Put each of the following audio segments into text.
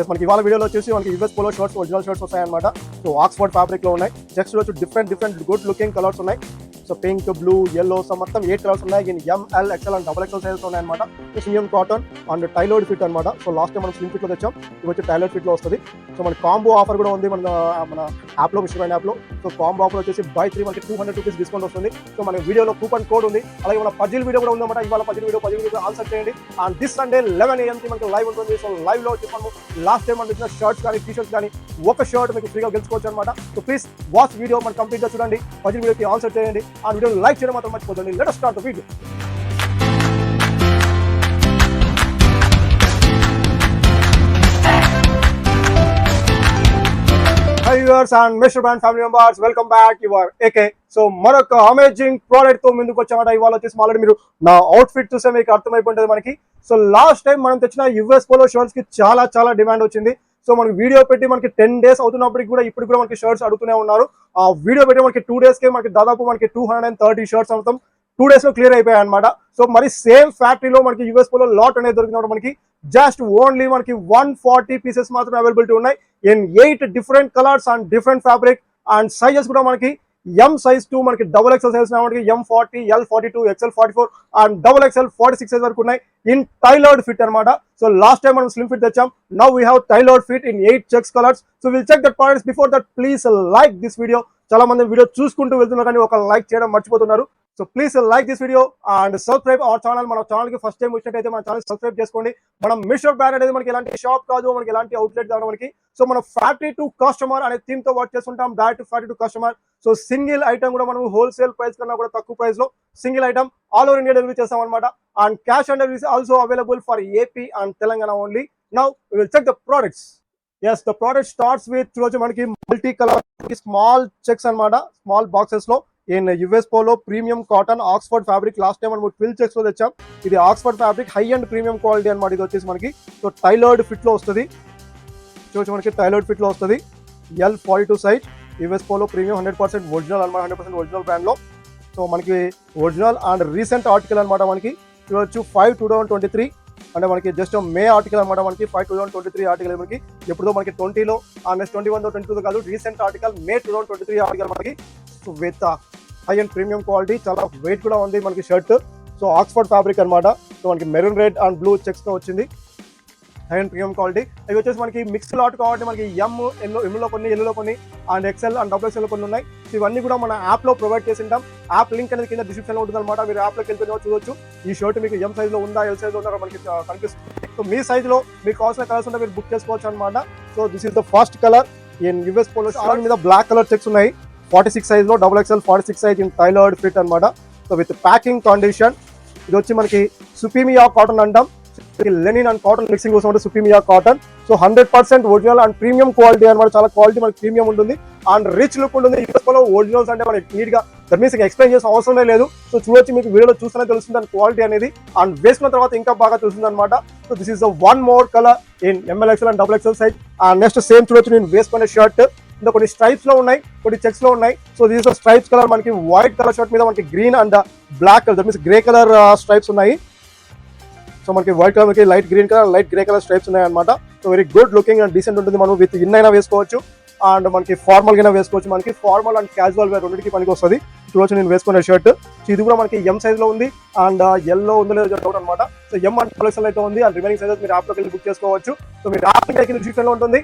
మనకి ఇవాళ వీడియోలో వచ్చేసి మనకి US polo shirts original shirts వస్తాయన్నమాట. సో ఆక్స్ఫర్డ్ ఫ్యాబ్రిక్ లో ఉన్నాయి. చెక్స్ వచ్చి డిఫరెంట్ గుడ్ లుకింగ్ కలర్స్ ఉన్నాయి. So pink, blue, yellow, so మొత్తం 8 కలర్స్ ఉన్నాయి. దీని ML, XL and XXL sizes ఉన్నాయి అనమాట. Premium cotton and tailored fit అనమాట. సో లాస్ట్ టైం మనం స్లిమ్ ఫిట్ లో తెచ్చాం, ఇది వచ్చి టైలర్డ్ ఫిట్ లో వస్తుంది. సో మన కాంబో ఆఫర్ కూడా ఉంది మన యాప్ లో, Mr.Brand యాప్ లో. సో కాంబో ఆఫర్ వచ్చేసి బై 3 మనకి 200 రూపీస్ డిస్కౌంట్ వస్తుంది. సో మన వీడియోలో కూపన్ కోడ్ ఉంది. అలాగే మన పజిల్ వీడియో కూడా ఉందన్నమాట. ఇవాళ పజిల్ వీడియో ఆన్సర్ చేయండి. అండ్ దిస్ సండే 11 AM కి మనకి లైవ్ ఉంటుంది. సో లైవ్ లో వచ్చి మనం లాస్ట్ టైం మనం ఇచ్చిన షర్ట్స్ కానీ టీ షర్ట్స్ కానీ ఒక షర్ట్ మీకు ఫ్రీగా గెలుచుకోవచ్చు అనమాట. సో ప్లీజ్ వాచ్ వీడియో మనం కంప్లీట్ గా చూడండి, పజిల్ వీడియోకి ఆన్సర్ చేయండి. ఆ వీడియో లైక్ చేయడం మాత్రం మర్చిపోతుంది. Let us start the video. Hi viewers and Mr.Brand family members, welcome back. You are AK. So మరొక అమేజింగ్ ప్రోడక్ట్ తో ముందుకు వచ్చామట. ఇవాళ వచ్చేసి ఆల్రెడీ మీరు నా అవుట్ఫిట్ చూస్తే మీకు అర్థమైపోయింది మనకి. సో లాస్ట్ టైం మనం తెచ్చిన యూఎస్ పోలో షర్ట్స్ కి చాలా డిమాండ్ వచ్చింది. సో మనకి వీడియో పెట్టి మనకి 10 days అవుతున్నప్పటికి కూడా ఇప్పుడు కూడా మనకి షర్ట్స్ అడుగుతూనే ఉన్నారు. ఆ వీడియో పెట్టి మనకి 2 days కి మనకి దాదాపు మనకి 230 షర్ట్స్ అవుతాం 2 days లో క్లియర్ అయిపోయాయి అనమాట. సో మరి సేమ్ ఫ్యాక్టరీలో మనకి యూఎస్ పోలో లాట్ అనేది దొరికినప్పుడు మనకి జస్ట్ ఓన్లీ మనకి 140 పీసెస్ మాత్రమే అవైలబిలిటీ ఉన్నాయి in 8 different colours and different fabric and sizes కూడా మనకి M size 2 మనకి XXL సైజ్ మనకి M40, L42, XL44 and XXL 46 size వరకు ఉన్నాయి ఇన్ టైలర్డ్ ఫిట్ అనమాట. సో లాస్ట్ టైం మనం స్లిమ్ ఫిట్ తెచ్చాం. Now we have tailored fit in 8 checks colours. So will check that products. Before that please like this video. చాలా మంది video చూసుకుంటూ వెళ్తున్నారు కానీ ఒక లైక్ చేయడం మర్చిపోతున్నారు. So please like this video and subscribe our channel. మన ఛానల్ కి ఫస్ట్ టైం వచ్చినట్టయితే మన ఛానల్ సబ్స్క్రైబ్ చేసుకోండి. మనం Mr.Brand అనేది మనకి ఎలాంటి షాప్ కాదు, మనకి ఎలాంటి అవుట్లెట్ కాదు మనకి. సో మనం ఫ్యాక్టరీ టు కస్టమర్ అనే థీమ్ తో వర్క్ చేస్తుంటాం, direct factory to customer. So single item కూడా మనం హోల్సేల్ ప్రైస్ కన్నా కూడా తక్కువ ప్రైస్ లో single item all over India delivery చేస్తాం అనమాట. And cash on delivery also available for AP and Telangana only. Now we will check the products. yes, the product starts with చూడొచ్చు మనకి మల్టీ కలర్ స్మాల్ చెక్స్ అనమాట, small boxes లో in US polo premium cotton Oxford fabric. Last time మనం 12 checks లో తెచ్చాం. ఇది Oxford fabric high and premium quality అనమాట. ఇది వచ్చేసి మనకి సో టైలర్డ్ ఫిట్ లో వస్తుంది. చూడొచ్చు మనకి టైలర్డ్ ఫిట్ లో వస్తుంది. L42 size US polo premium 100% original అనమాట. 100% ఒరిజినల్ బ్రాండ్ లో. సో మనకి ఒరిజినల్ అండ్ రీసెంట్ ఆర్టికల్ అనమాట. మనకి చూడొచ్చు 5/2023 అంటే మనకి జస్ట్ మే ఆర్టికల్ అనమాట. మనకి 5/2023 ఆర్టికల్ మనకి ఎప్పుడో మనకి 20లో నెక్స్ట్ 21 22 కాదు, రీసెంట్ ఆర్టికల్ మే 2023 ఆర్టికల్ మనకి. So with high and premium quality, చాలా వెయిట్ కూడా ఉంది మనకి షర్ట్. సో ఆక్స్ఫర్డ్ ఫ్యాబ్రిక్ అనమాట. సో మనకి maroon red and blue checks తో వచ్చింది. High and premium quality. అవి వచ్చేసి మనకి మిక్స్ లాట్ కాబట్టి మనకి ఎమ్లో కొన్ని, ఎల్లోలో కొన్ని అండ్ XL అండ్ XXL కొన్ని ఉన్నాయి. సో ఇవన్నీ కూడా మన యాప్ లో ప్రొవైడ్ చేసి ఉంటాం. యాప్ లింక్ అనేది కింద డిస్క్రిప్షన్ లో ఉంటుంది అనమాట. మీరు యాప్ లోకి వెళ్ళి చూడొచ్చు ఈ షర్ట్ మీకు M సైజ్ లో ఉందా, L సైజ్ లో ఉందా మనకి కనిపిస్తుంది. సో మీ సైజ్ లో మీకు కావాల్సిన కలర్స్ ఉంటే మీరు బుక్ చేసుకోవచ్చు అనమాట. So this is the first colour in US Polo. మీద బ్లాక్ కలర్ చెక్స్ ఉన్నాయి 46 సైజ్ లో, XXL 46 size in tailored fit అనమాట. So with packing condition. ఇది వచ్చి మనకి సుపీమియా కాటన్ అంటాం. లెనిన్ అండ్ కాటన్ మిక్సింగ్ కోసం అంటే Supima cotton. So 100% original and premium quality అనమాట. చాలా క్వాలిటీ మనకి ప్రీమియం ఉంటుంది అండ్ రిచ్ లుక్ ఉంటుంది. యూఎస్ పోలో ఒరిజినల్స్ అంటే మనకి నీట్ గా దట్ మీన్స్ ఎక్స్ప్లెయిన్ చేసిన అవసరమే లేదు. సో చూడొచ్చు, మీకు వీడియోలో చూస్తేనే తెలుస్తుంది దాని క్వాలిటీ అనేది అండ్ వేసుకున్న తర్వాత ఇంకా బాగా తెలుస్తుంది అనమాట. So this is the one more colour in ML, XL and XXL size. And next same చూడొచ్చు, నేను వేసుకునే షర్ట్ ఇంకా కొన్ని స్ట్రైప్స్ లో ఉన్నాయి, కొన్ని చెక్స్ లో ఉన్నాయి. So this is stripes colour మనకి వైట్ కలర్ షర్ట్ మీద మనకి green and black colour that means grey colour stripes ఉన్నాయి. సో మనకి వైట్ కలర్ మనకి light green colour, light grey colour stripes ఉన్నాయి అనమాట. So very good looking and decent ఉంటుంది. మనం విత్ ఇన్ అయినా వేసుకోవచ్చు అండ్ మనకి ఫార్మల్ గా వేసుకోవచ్చు. మనకి ఫార్మల్ అండ్ క్యాజువల్ వేర్ రెండింటికి పనికి వస్తుంది. చూడొచ్చు నేను వేసుకునే షర్ట్. సో ఇది కూడా మనకి M సైజ్ లో ఉంది అండ్ ఎల్లో ఉందో లేదో డౌట్ అనమాట. సో M అండ్ XXL అయితే ఉంది అండ్ రిమైనింగ్ సైజెస్ మీరు యాప్ లోకి వెళ్ళి బుక్ చేసుకోవచ్చు. సో మీరు యాప్ లింక్ డిస్క్రిప్షన్ లో ఉంటుంది.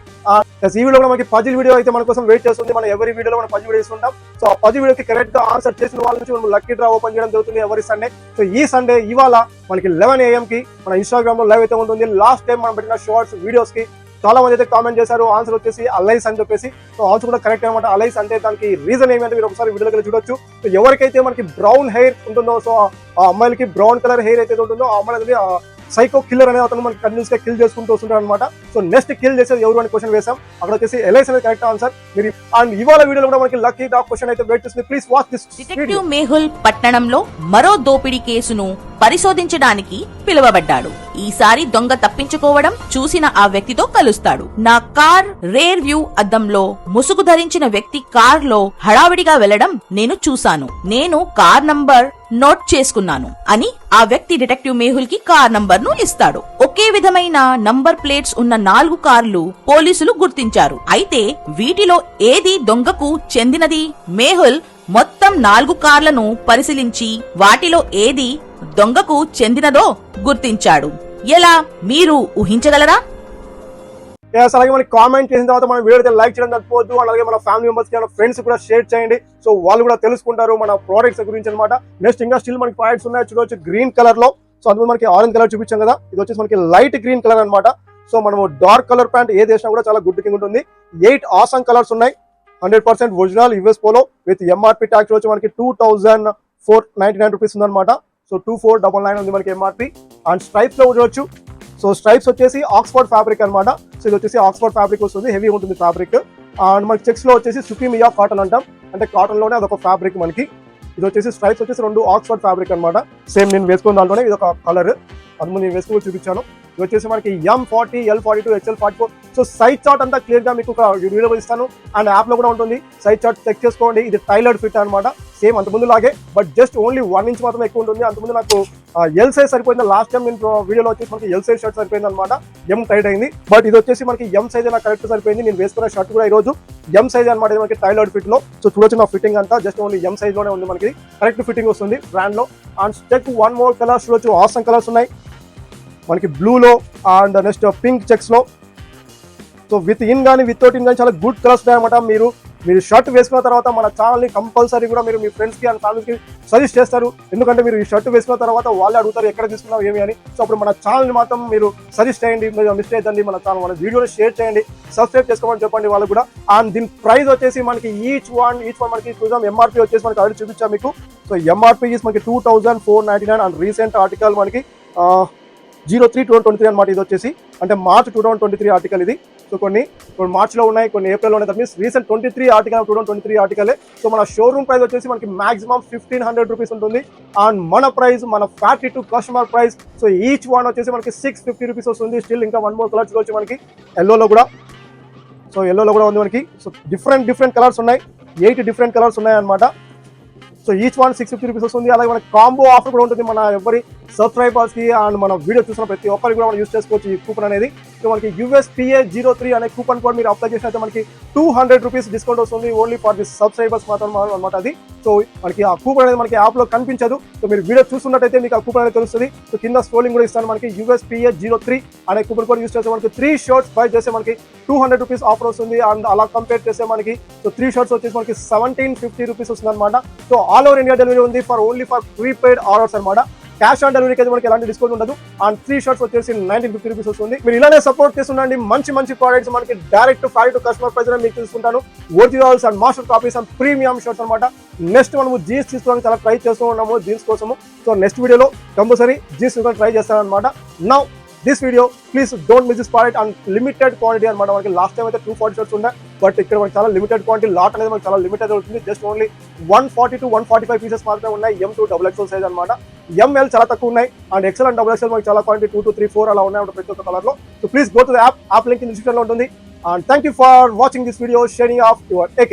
ఈ వీడియో కూడా మనకి పజిల్ వీడియో అయితే మన కోసం వెయిట్ చేస్తుంది. మనం ఎవరి వీడియోలో మనం పజిల్ వీడియో ఇస్తుంటాం. సో ఆ పజిల్ వీడియోకి కరెక్ట్ గా ఆన్సర్ చేసిన వాళ్ళ నుంచి మనం లక్కీ డ్రా ఓపెన్ చేయడం జరుగుతుంది ఎవరి సండే. సో ఈ సండే ఇవాళ మనకి 11 AM కి మన ఇన్స్టాగ్రామ్ లో లైవ్ అయితే ఉంటుంది. లాస్ట్ టైం మనం పెట్టిన షార్ట్స్ వీడియోస్ కి చాలా మంది అయితే కామెంట్ చేశారు. ఆన్సర్ వచ్చేసి అలైస్ అని చెప్పేసి. సో ఆన్సర్ కూడా కరెక్ట్ అనమాట. అలైస్ అంటే దానికి రీజన్ ఏమంటే మీరు ఒకసారి వీడియోకి వెళ్ళి చూడొచ్చు. సో ఎవరికైతే మనకి బ్రౌన్ హెయిర్ ఉంటుందో, సో ఆ అమ్మాయిలకి బ్రౌన్ కలర్ హెయిర్ అయితే ఉంటుందో ఆ అమ్మాయి అనేది సైకో కిల్లర్ అనే అతను మనకి కంటిన్యూస్ గా కిల్ చేసుకుంటూ వస్తుంటారు అనమాట. సో నెక్స్ట్ కిల్ చేసేది ఎవరు అని క్వశ్చన్ వేసాం. అక్కడ వచ్చేసి ఎలైస్ అనేది కరెక్ట్ ఆన్సర్. మీరు అండ్ ఇవాళ వీడియోలో కూడా మనకి లక్కీ డ్రా క్వశ్చన్ అయితే వెయిట్ చేస్తుంది. Please watch this. Detective Mehul పట్టణంలో మరో దోపిడీ కేసును పరిశోధించడానికి పిలువబడ్డాడు. ఈసారి దొంగ తప్పించుకోవడం చూసిన ఆ వ్యక్తితో కలుస్తాడు. నా కార్ రేర్ వ్యూ అద్దంలో ముసుగు ధరించిన వ్యక్తి కార్ లో హడావిడిగా వెళ్లడం నేను చూశాను. నేను కార్ నంబర్ నోట్ చేసుకున్నాను అని ఆ వ్యక్తి డిటెక్టివ్ మేహుల్ కి కార్ నంబర్ ను ఇస్తాడు. ఒకే విధమైన నంబర్ ప్లేట్స్ ఉన్న 4 కార్లు పోలీసులు గుర్తించారు. అయితే వీటిలో ఏది దొంగకు చెందినది? మేహుల్ మొత్తం 4 కార్లను పరిశీలించి వాటిలో ఏది దొంగకు చెందినదో గుర్తించాడు. ఎలా మీరు ఊహించగలరా? అలాగే మనకి కామెంట్ చేసిన తర్వాత మన వీడియో లైక్ చేయడం తప్పొద్దు. అలాగే మన ఫ్యామిలీ మెంబర్స్ కి ఫ్రెండ్స్ కూడా షేర్ చేయండి. సో వాళ్ళు కూడా తెలుసుకుంటారు మన ప్రోడక్ట్స్ గురించి అనమాట. నెక్స్ట్ ఇంకా స్టిల్ మనకి ప్రొడక్ట్స్ ఉన్నాయి చూడవచ్చు గ్రీన్ కలర్ లో. సో అందులో మనకి ఆరెంజ్ కలర్ చూపించాం కదా, ఇది వచ్చేసి మనకి లైట్ గ్రీన్ కలర్ అనమాట. సో మనము డార్క్ కలర్ ప్యాంట్ ఏది వేసినా కూడా చాలా గుడ్ లుకింగ్ ఉంటుంది. 8 ఆసమ్ కలర్స్ ఉన్నాయి. 100% original Uspolo with MRP tax వచ్చి మనకి 2499 రూపీస్ ఉందన్నమాట. సో 2499 ఉంది మనకి ఎంఆర్పి. అండ్ స్ట్రైప్స్ లో చూడవచ్చు. సో స్ట్రైప్స్ వచ్చేసి ఆక్స్ఫర్డ్ ఫ్యాబ్రిక్ అనమాట. సో ఇది వచ్చేసి ఆక్స్ఫర్డ్ ఫ్యాబ్రిక్ వస్తుంది, హెవీ ఉంటుంది ఫ్యాబ్రిక్. అండ్ మనకి చెక్స్ లో వచ్చేసి సుప్రీమియా కాటన్ అంటాం, అంటే కాటన్ లోనే అదొక ఫ్యాబ్రిక్ మనకి. ఇది వచ్చేసి స్ట్రైప్స్ వచ్చేసి 2 ఆక్స్ఫర్డ్ ఫ్యాబ్రిక్ అనమాట. సేమ్ నేను వేసుకున్న దాంట్లోనే ఇది ఒక కలర్, అందులో నేను వేసుకుని చూపించాను. ఇది వచ్చేసి మనకి M40, L42, XL44. So size chart అంతా క్లియర్ గా మీకు వీడియోలో ఇస్తాను. అండ్ యాప్ లో కూడా ఉంటుంది, సైజ్ చార్ట్ చెక్ చేసుకోండి. ఇది టైలర్డ్ ఫిట్ అనమాట, సేమ్ అంతకుముందు లాగే, బట్ జస్ట్ ఓన్లీ 1 ఇంచ్ మాత్రం ఎక్కువ ఉంటుంది. అంతకుముందు నాకు ఎల్ సైజ్ సరిపోయింది. లాస్ట్ టైం నేను వీడియోలో వచ్చేసి మనకి ఎల్ సైజ్ షర్ట్ సరిపోయింది అనమాట, M టైట్ అయింది. బట్ ఇది వచ్చేసి మనకి M సైజ్ నాకు కరెక్ట్ సరిపోయింది. నేను వేసుకున్న షర్ట్ కూడా ఈ రోజు M సైజ్ అనమాట, ఇది మనకి టైలర్డ్ ఫిట్ లో. సో చూడొచ్చు నా ఫిట్టింగ్ అంతా జస్ట్ ఓన్లీ M సైజ్ లోనే ఉంది, మనకి కరెక్ట్ ఫిట్టింగ్ వస్తుంది బ్రాండ్ లో. అండ్ చెక్ 1 మోర్ కలర్స్ చూడొచ్చు, ఆసమ్ కలర్స్ ఉన్నాయి మనకి బ్లూలో అండ్ నెక్స్ట్ పింక్ చెక్స్ లో. సో విత్ ఇన్ కానీ వితౌట్ ఇన్ కానీ చాలా గుడ్ కలర్స్ ఉన్నాయన్నమాట. మీరు షర్ట్ వేసుకున్న తర్వాత మన ఛానల్ని కంపల్సరీ కూడా మీరు మీ ఫ్రెండ్స్కి అండ్ ఫ్యామిలీకి సజెస్ట్ చేస్తారు. ఎందుకంటే మీరు ఈ షర్ట్ వేసుకున్న తర్వాత వాళ్ళే అడుగుతారు ఎక్కడ తీసుకున్నావు ఏమి అని. సో అప్పుడు మన ఛానల్ని మాత్రం మీరు సజెస్ట్ చేయండి, మిస్ చేయదండి. మన ఛానల్ మన వీడియోని షేర్ చేయండి, సబ్స్క్రైబ్ చేసుకోమని చెప్పండి వాళ్ళకు కూడా. అండ్ దీని ప్రైస్ వచ్చేసి మనకి ఈచ్ వన్ మనకి చూద్దాం. ఎంఆర్పీ వచ్చేసి మనకి ఆల్రెడీ చూపించాం మీకు. సో ఎంఆర్పీ మనకి 2499 అండ్ రీసెంట్ ఆర్టికల్ మనకి 03/2023 అనమాట. ఇది వచ్చేసి అంటే మార్చ్ 2023 ఆర్టికల్ ఇది. సో కొన్ని మార్చ్లో ఉన్నాయి, కొన్ని ఏప్రిల్లో ఉన్నాయి. దట్ మీన్స్ రీసెంట్ 23 ఆర్టికల్ 2023 ఆర్టికలే. సో మన షోరూమ్ ప్రైస్ వచ్చేసి మనకి మాక్సిమం 1500 రూపీస్ ఉంటుంది. అండ్ మన ప్రైస్ మన factory to customer price. So each one వచ్చేసి మనకి 650 రూపీస్ వస్తుంది. స్టిల్ ఇంకా 1 మోర్ కలర్స్ వచ్చి మనకి ఎల్లోలో కూడా. సో ఎల్లోలో కూడా ఉంది మనకి. సో డిఫరెంట్ కలర్స్ ఉన్నాయి, 8 డిఫరెంట్ కలర్స్ ఉన్నాయి అనమాట. సో ఈచ్ వన్ 650 రూపీస్ వస్తుంది. అలాగే మనకి కాంబో ఆఫర్ కూడా ఉంటుంది మన ఎవరి సబ్స్క్రైబర్స్కి అండ్ మన వీడియో చూసిన ప్రతి ఒక్కరికి కూడా మనం యూస్ చేసుకోవచ్చు ఈ కూపన్ అనేది. సో మనకి USPA03 అనే కూపన్ కోడ్ మీరు అప్లై చేసినట్టు మనకి 200 రూపీస్ డిస్కౌంట్ వస్తుంది, ఓన్లీ ఫర్ ది సబ్స్క్రైబర్స్ మాత్రం అనమాట అది. సో మనకి ఆ కూపన్ అనేది మనకి యాప్లో కనిపించదు. సో మీరు వీడియో చూస్తున్నట్టయితే మీకు ఆ కూపన్ అనేది తెలుస్తుంది. సో కింద స్క్రోలింగ్ కూడా ఇస్తాను, మనకి USPA03 అనే కూపన్ కోడ్ యూస్ చేస్తే మనకి 3 షర్ట్స్ బై చేస్తే మనకి 200 రూపీస్ ఆఫర్ వస్తుంది. అండ్ అలా కంపేర్ చేస్తే మనకి సో 3 షర్ట్స్ వచ్చేసి మనకి 1750 రూపీస్ వస్తుంది అనమాట. So all over India delivery ఉంది for only for prepaid orders అనమాట. క్యాష్ ఆన్ డెలివరీకి అయితే మనకి ఎలాంటి డిస్కౌంట్ ఉండదు. అండ్ 3 షర్ట్స్ వచ్చేసి 1950 రూపీస్ వస్తుంది. మీరు ఇలానే సపోర్ట్ చేస్తుండండి. మంచి ప్రోడక్ట్స్ మనకి direct factory to customer price మీకు తీసుకుంటాను. Originals and master copies and premium shirts అనమాట. నెక్స్ట్ మనము జీన్స్ తీసుకోవడానికి చాలా ట్రై చేస్తూ ఉన్నాము జీన్స్ కోసము. సో నెక్స్ట్ వీడియోలో కంపల్సరీ జీన్స్ తీసుకొని ట్రై చేస్తాను అనమాట. Now this video please don't miss this product and limited quantity అనమాట. మనకి లాస్ట్ టైం అయితే 240 షర్ట్స్ ఉన్నాయి, బట్ ఇక్కడ మనకి చాలా లిమిటెడ్ క్వాంటిటీ. లాట్ అనేది మనకి చాలా లిమిటెడ్ అవుతుంది. జస్ట్ ఓన్లీ 140 to 145 పీసెస్ మాత్రమే ఉన్నాయి. M to XXL సైజ్ అనమాట. ML చాలా తక్కువ ఉన్నాయి. అండ్ XL అండ్ XXL మనకి చాలా క్వాంటిటీ 2 to 3, 4 అలా ఉన్నాయి ప్రతి ఒక్క కలర్ లో. So please go to the app link in description లో ఉంటుంది. And thank you for watching this video. Sharing of your AK.